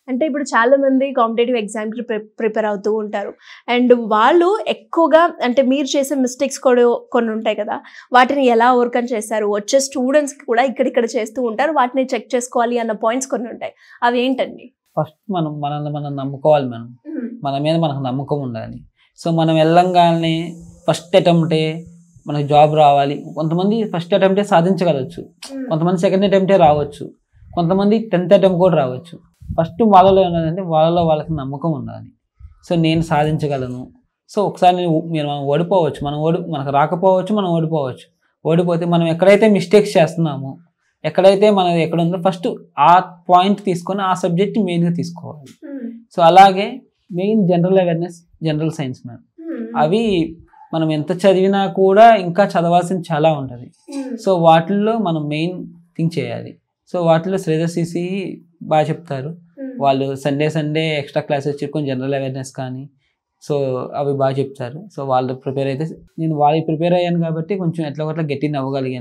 అంటే ఇప్పుడు చాలా మంది కాంపిటేటివ్ ఎగ్జామ్కి ప్రిపేర్ అవుతూ ఉంటారు. అండ్ వాళ్ళు ఎక్కువగా అంటే మీరు చేసే మిస్టేక్స్ కూడా కొన్ని ఉంటాయి కదా! వాటిని ఎలా ఓవర్‌కమ్ చేశారు? వచ్చే స్టూడెంట్స్‌కి కూడా ఇక్కడిక్కడ చేస్తూ ఉంటారు. వాటిని చెక్ చేసుకోవాలి అన్న పాయింట్స్ కొన్ని ఉంటాయి. అవి ఏంటండి? ఫస్ట్ మనల్ని మనం నమ్ముకోవాలి. మన మీద మనకు నమ్మకం ఉండాలి. సో మనం వెళ్ళంగానే ఫస్ట్ అటెంప్టే మనకు జాబ్ రావాలి. కొంతమంది ఫస్ట్ అటెంప్టే సాధించగలచ్చు. కొంతమంది సెకండ్ అటెంప్టే రావచ్చు. కొంతమంది 10th అటెంప్ట్ కూడా రావచ్చు. ఫస్ట్ వాళ్ళలో ఉన్నదంటే వాళ్ళకి నమ్మకం ఉండాలి. సో నేను సాధించగలను. సో ఒకసారి మనం ఓడిపోవచ్చు. మనకు రాకపోవచ్చు, మనం ఓడిపోవచ్చు. ఓడిపోతే మనం ఎక్కడైతే మిస్టేక్స్ చేస్తున్నామో, ఎక్కడైతే మనం ఎక్కడుందో ఫస్ట్ ఆ పాయింట్ తీసుకొని ఆ సబ్జెక్ట్ మెయిన్గా తీసుకోవాలి. సో అలాగే main general awareness, general science అవి మనం ఎంత చదివినా కూడా ఇంకా చదవాల్సింది చాలా ఉంటుంది. సో వాటిల్లో మనం మెయిన్ థింక్ చేయాలి. సో వాటిలో శ్రేయస్సీసి బాగా చెప్తారు. వాళ్ళు సండే ఎక్స్ట్రా క్లాసెస్ చెప్పుకొని జనరల్ అవేర్నెస్ కానీ సో అవి బాగా చెప్తారు. సో వాళ్ళు ప్రిపేర్ అయితే నేను వాళ్ళకి ప్రిపేర్ అయ్యాను కాబట్టి కొంచెం ఎట్లా గట్టిగా అవ్వగలిగాను.